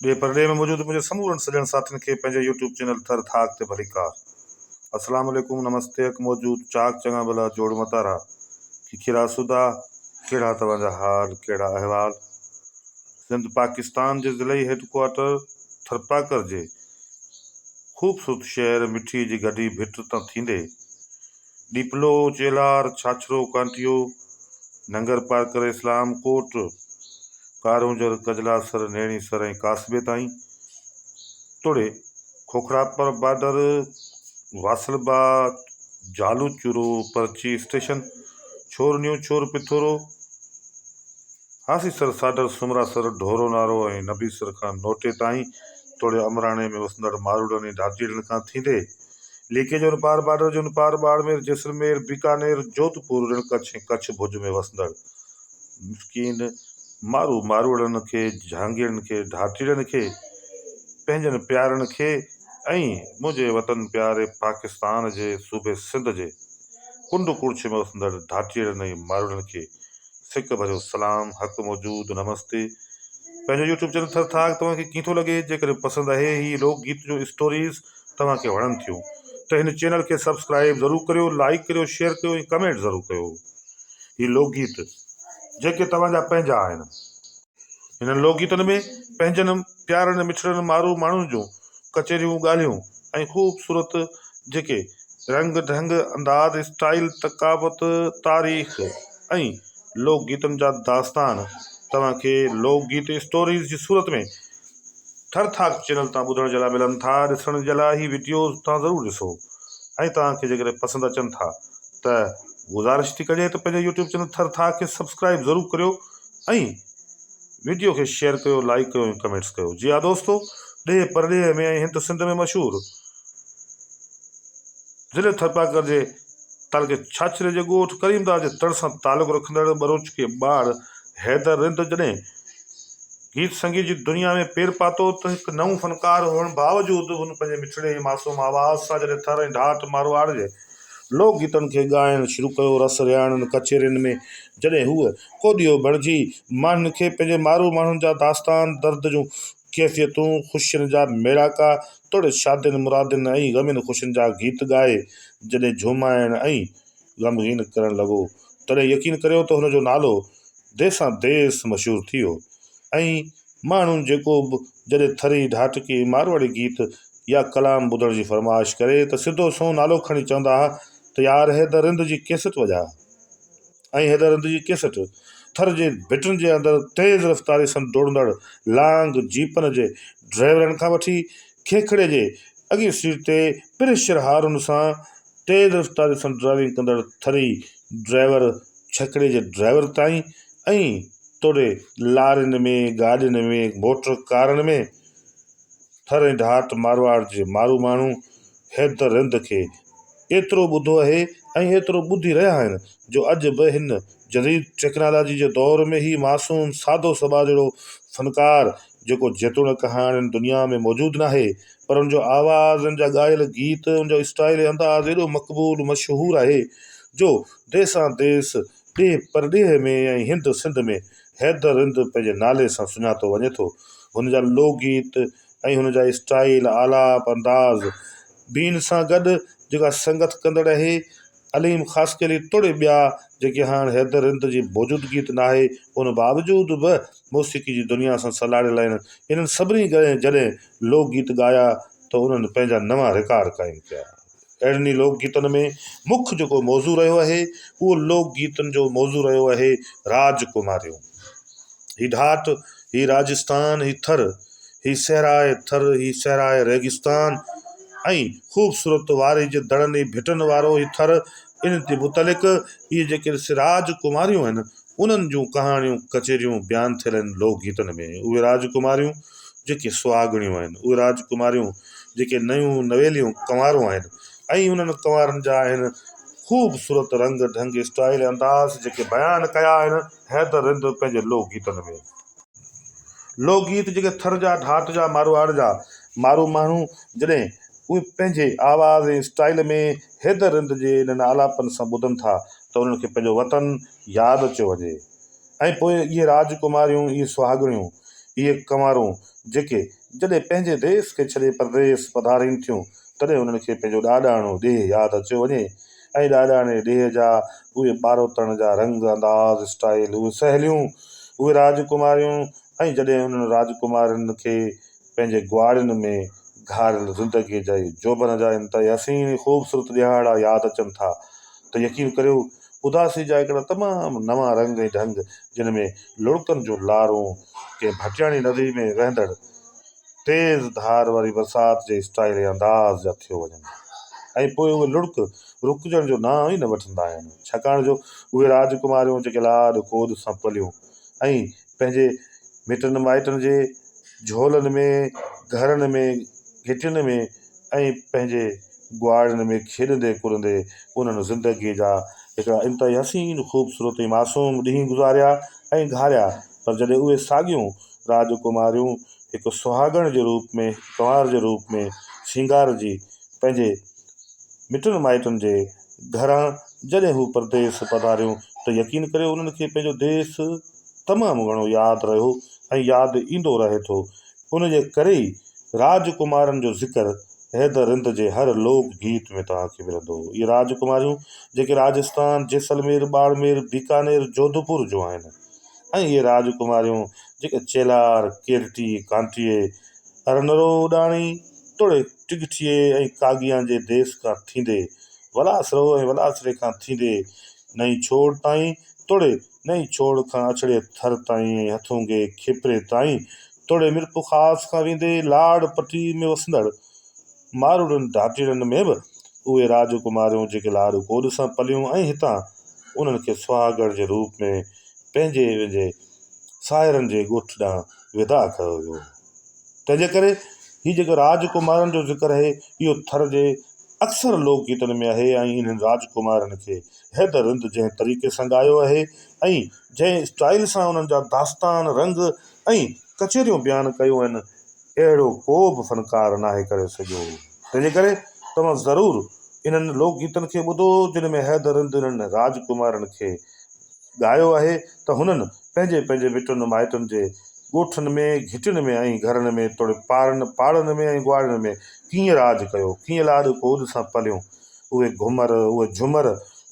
ॾे परॾे में मौजूदु मुंहिंजे समूरनि सॼण साथियुनि खे पंहिंजे यूट्यूब चैनल थर थाक ते भलीकार। अस्सलाम वालेकुम, नमस्ते, अक मौजूद चाक चङा भला जोड़ मतारा खिखिरा सुदा। कहिड़ा तव्हांजा हाल, कहिड़ा अहवाल। सिंध पाकिस्तान जे ज़िलई हेडक्वार्टर थरपाकर जे ख़ूबसूरत शहर मिठी जी गॾी भिट तां थींदे डीपलो चेलार छाछरो कांटियो नंगर पार्कर इस्लाम कोट कारूंजर कजलासर नेणी सर ऐं कासबे ताईं तोड़े खोखरापर बॉर्डर वासलबाग जालू चूरो पर्ची स्टेशन छोरनियूं छोर पिथोरो हासीसर साडर सुमरासर ढोरो नारो ऐं नबीसर खां नोटे ताईं तोड़े अमराणे में वसंदड़ मारूड़नि ऐं ढाटीड़नि खां थींदे लीके जो पार बॉर्डर जो पार बाड़मेर जैसलमेर बीकानेर जोधपुर रण कच्छ ऐं कच्छ भुज में वसंदड़ मिस्कीन मारूड़नि खे झांगीड़नि खे ढाटीड़नि खे पंहिंजनि प्यारनि खे ऐं मुंहिंजे वतन प्यारे पाकिस्तान जे सूबे सिंध जे कुंड कुड़छ में वसंदड़ ढाटीड़नि ऐं मारूड़नि खे सिक भरियो सलाम, हक़ मौजूद, नमस्ते। पंहिंजो यूट्यूब चैनल थर थाक तव्हांखे कीअं थो लॻे? जेकॾहिं पसंदि आहे ही लोकगीत जो स्टोरीज़ तव्हांखे वणनि थियूं त हिन चैनल खे सब्सक्राइब ज़रूरु करियो, लाइक करियो, शेयर करियो ऐं कमेंट ज़रूरु कयो। ही लोकगीत जेके तव्हांजा पंहिंजा आहिनि, हिन लोकगीतनि में पंहिंजनि प्यारनि मिठड़नि माण्हुनि जूं कचेरियूं ॻाल्हियूं ऐं ख़ूबसूरत जेके रंग ढंग अंदाज़ स्टाइल तकावत तारीख़ ऐं लोकगीतनि जा दास्तान तव्हांखे लोकगीत स्टोरीज़ जी सूरत में थर थाक चैनल तां ॿुधण जे लाइ मिलनि था। ॾिसण जे लाइ ही वीडियोज़ तव्हां ज़रूरु ॾिसो ऐं तव्हांखे जेकॾहिं पसंदि अचनि था त गुज़ारिश थी कजे त पंहिंजे यूट्यूब चैनल थर थाक खे सब्सक्राइब ज़रूरु करियो ऐं वीडियो खे शेयर कयो, लाइक कयो ऐं कमेंट्स कयो। जी हा दोस्तो, ॾे परॾे में ऐं हिंद सिंध में मशहूरु ज़िले थरपाकर जे तालुके छाछरे जे ॻोठ करीमदास जे तड़ सां तालुक़ु रखंदड़ बरोच के ॿार हैदर रिंद जॾहिं गीत संगीत जी दुनिया में पेर पातो त हिकु नओं फ़नकार हुअण बावजूदि हुन पंहिंजे मिठड़े मासूम आवाज़ सां जॾहिं थर ऐं ढाठ मारवाड़ जे लोकगीतनि खे ॻाइणु शुरू कयो, रस रियाणनि कचेरियुनि में जॾहिं हूअ कोॾियो बणिजी माण्हुनि खे पंहिंजे माण्हुनि जा दास्तान दर्द जूं कैफ़ियतूं ख़ुशियुनि जा मेड़ाका तोड़े शादियुनि मुरादियुनि ऐं ग़मियुनि ख़ुशियुनि जा गीत ॻाए जॾहिं झुमाइण ऐं ग़मगीन करणु लॻो तॾहिं यकीन करियो त हुनजो नालो देसां देस मशहूरु थी वियो ऐं माण्हुनि जेको बि जॾहिं थरी ढाटकी मारवाड़ी गीत या कलाम ॿुधण जी फरमाइश करे त सिधो सो नालो खणी चवंदा हुआ त यार हैदर रिंद जी कैसेट वॼा। ऐं हैदर रिंद जी कैसेट थर जे भिटनि जे अंदरि तेज़ रफ़्तारी सां डोड़ंदड़ लांग जीपनि जे ड्राइवरनि खां वठी खेखड़े जे अॻी सीट ते प्रेशर हारुनि सां तेज़ रफ़्तारी सां ड्राइविंग कंदड़ थरी ड्राइवर छकड़े जे ड्राइवर ताईं ऐं तोड़े लारियुनि में गाॾियुनि में मोटर कारनि में थर ऐं ढाठ मारवाड़ जे माण्हू हैदर रिंद खे एतिरो ॿुधो आहे ऐं एतिरो ॿुधी रहिया आहिनि जो अॼु बि हिन जदीद टेक्नोलॉजी जे दौर में ही मासूम सादो सबा जहिड़ो फ़नकार जेको जेतोणीकि हाणे दुनिया में मौजूदु न आहे पर हुनजो आवाज़, हुनजा ॻायल गीत, हुनजो स्टाइल अंदाज़ एॾो मक़बूल मशहूरु आहे जो देसां देस ॾे परॾे में ऐं हिंद सिंध में हैदर रिंद पंहिंजे नाले सां सुञातो वञे थो। हुनजा लोकगीत ऐं हुनजा स्टाइल आलाप अंदाज़ बीन सां गॾु जेका संगत कंदड़ आहे अलीम ख़ासि करे तोड़े ॿिया जेके हाणे हैदर रिंद जी मौजूदगी त न आहे उन बावजूदि बि मौसीक़ी जी दुनिया सां सलाड़ियल आहिनि। इन्हनि सभिनी जॾहिं लोकगीत ॻाया त उन्हनि पंहिंजा नवां रिकॉर्ड क़ाइमु कया। अहिड़नि लोकगीतनि में मुख्य जेको मौज़ू रहियो आहे उहो लोकगीतनि जो मौज़ू रहियो आहे राजकुमारियूं। ही ढाठ, ही राजस्थान, ही थर, ही सहराए थर, ही सहराए रेगिस्तान ऐं ख़ूबसूरत वारे जे दड़नि ऐं भिटनि वारो ही थर, इन ते मुतलिक़ इहे जेके राजकुमारियूं आहिनि उन्हनि जूं कहाणियूं कचेरियूं बयानु थियल आहिनि लोकगीतनि में। उहे राजकुमारियूं जेके सुहागणियूं आहिनि, उहे राजकुमारियूं जेके नयूं नवेलियूं कंवारूं आहिनि ऐं उन्हनि कंवारनि जा आहिनि ख़ूबसूरत रंग ढंग स्टाइल अंदाज़ जेके बयानु कया आहिनि हैदर रिंद पंहिंजे लोकगीतनि में। लोकगीत जेके थर जा ढाठ जा मारवाड़ जा माण्हू जॾहिं उहे पंहिंजे आवाज़ ऐं स्टाइल में हैदर रिंद जे इन्हनि आलापनि सां ॿुधनि था त उन्हनि खे पंहिंजो वतन यादि अचो वञे ऐं पोइ इहे राजकुमारियूं, इहे सुहागणियूं, इहे कंवारूं जेके जॾहिं पंहिंजे देश खे छॾे परदेस पधारनि थियूं तॾहिं उन्हनि खे पंहिंजो ॾाॾाणो ॾींहुं यादि अचियो वञे ऐं ॾाॾाणे ॾींहं जा उहे ॿारोतण जा रंग अंदाज़ स्टाइल उहे सहेलियूं उहे राजकुमारियूं ऐं जॾहिं उन्हनि राजकुमारनि खे पंहिंजे ग्वाड़ियुनि में घारियल ज़िंदगीअ जा जोबन जा इंतिहाई हसीन ख़ूबसूरत ॾिहाड़ा यादि अचनि था त यकीन करियो उदासी जा हिकिड़ा तमामु नवां रंग ऐं ढंग जिन में लुड़कनि जूं लारूं कंहिं भटियाणी नदी में वहंदड़ तेज़ धार वारी बरसाति जे स्टाइल ऐं अंदाज़ जा थियो वञनि ऐं पोइ उहे लुड़क रुकजण जो नाम ई न वठंदा आहिनि छाकाणि जो उहे राजकुमारियूं जेके लाॾ कोॾ सां पलियूं ऐं पंहिंजे मिटनि माइटनि जे झोलनि में घरनि में घिटियुनि में ऐं पंहिंजे ग्वाड़नि में खेॾंदे कुरंदे उन्हनि ज़िंदगीअ जा हिकिड़ा इंतिहाई हसीन ख़ूबसूरत ऐं मासूम ॾींहं गुज़ारिया ऐं घारिया पर जॾहिं उहे साॻियूं राजकुमारियूं हिकु सुहागण जे रूप में कुंवार जे रूप में श्रंगार जी पंहिंजे मिटनि माइटनि जे घरां जॾहिं हू परदेस पधारियूं त यकीन करियो उन्हनि खे पंहिंजो देश तमामु घणो यादि रहियो ऐं यादि ईंदो रहे थो उन जे करे ई राजकुमारनि जो ज़िक्र हैदर हिंद जे हर लोक गीत में तव्हांखे मिलंदो इहे राजकुमारियूं जेके राजस्थान जैसलमेर बाड़मेर बीकानेर जोधपुर जो आहिनि ऐं इहे राजकुमारियूं जेके चेलार केरटी कांटीअ अरनरो उॾाणी तोड़े टिगठीअ ऐं कागियां जे देश खां थींदे वलासरो ऐं वलासरे खां थींदे नई छोड़ ताईं तोड़े नई छोड़ खां अछड़े थर ताईं ऐं हथोंगे खिपरे ताईं तोड़े मिरप ख़ास खां वेंदे लाड़ पटी में वसंदड़ मारुड़नि ढाटीरनि में बि उहे राजकुमारियूं जेके लाड़ कोॾ सां पलियूं ऐं हितां उन्हनि खे सुहागण जे रूप में पंहिंजे साहिरनि जे ॻोठ ॾांहुं विदा कयो वियो तंहिंजे करे हीउ जेको राजकुमारनि जो ज़िक्र आहे इहो थर जे अक्सर लोकगीतनि में आहे ऐं इन्हनि राजकुमारनि खे हैदर हिंद जंहिं तरीक़े सां ॻायो आहे ऐं जंहिं स्टाइल सां उन्हनि जा दास्तान रंग ऐं कचेरियूं बयानु कयूं आहिनि अहिड़ो को बि फ़नकार नाहे करे सघियो तंहिंजे करे तव्हां ज़रूरु इन्हनि लोकगीतनि खे ॿुधो जिन में हैदर हिंद इन्हनि राजकुमारनि खे ॻायो आहे त हुननि पंहिंजे पंहिंजे मिटनि माइटनि जे ॻोठनि में घिटियुनि में ऐं घरनि में तोड़े पाड़नि में ऐं ग्वाड़नि में कीअं राज कयो कीअं लाॾ कोॾ सां पलियूं उहे घुमर उहे झुमर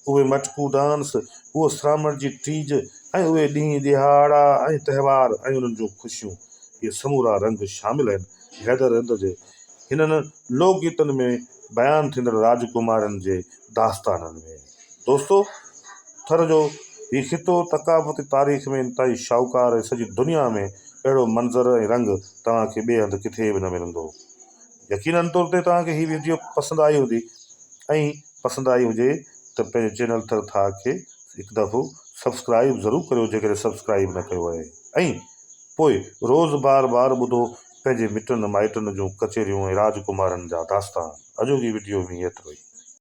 उहे मटकू डांस उहो श्रावण जी टीज ऐं उहे ॾींहं ॾिहाड़ा ऐं त्योहार ऐं उन्हनि जूं ख़ुशियूं इहे समूरा रंग शामिल आहिनि हैदर हिंद जे हिननि लोकगीतनि में बयानु थींदड़ राजकुमारनि जे दास्ताननि में दोस्तो थर जो हीउ ख़ितो तकाफ़ती तारीख़ में इंतिहाई शाहूकार ऐं सॼी दुनिया में अहिड़ो मंज़र ऐं रंग तव्हांखे ॿिए हंधि किथे बि न मिलंदो यकीननि तौर ते तव्हांखे हीअ वीडियो पसंदि आई हूंदी ऐं पसंदि आई हुजे त पंहिंजे चैनल थर था खे हिकु दफ़ो सब्सक्राइब ज़रूरु करियो जेकॾहिं सब्सक्राइब न कयो आहे ऐं पोइ रोज़ु बार बार ॿुधो पंहिंजे मिटनि माइटनि जूं कचेरियूं ऐं राजकुमारनि जा दास्तान अॼोकी वीडियो में एतिरो ई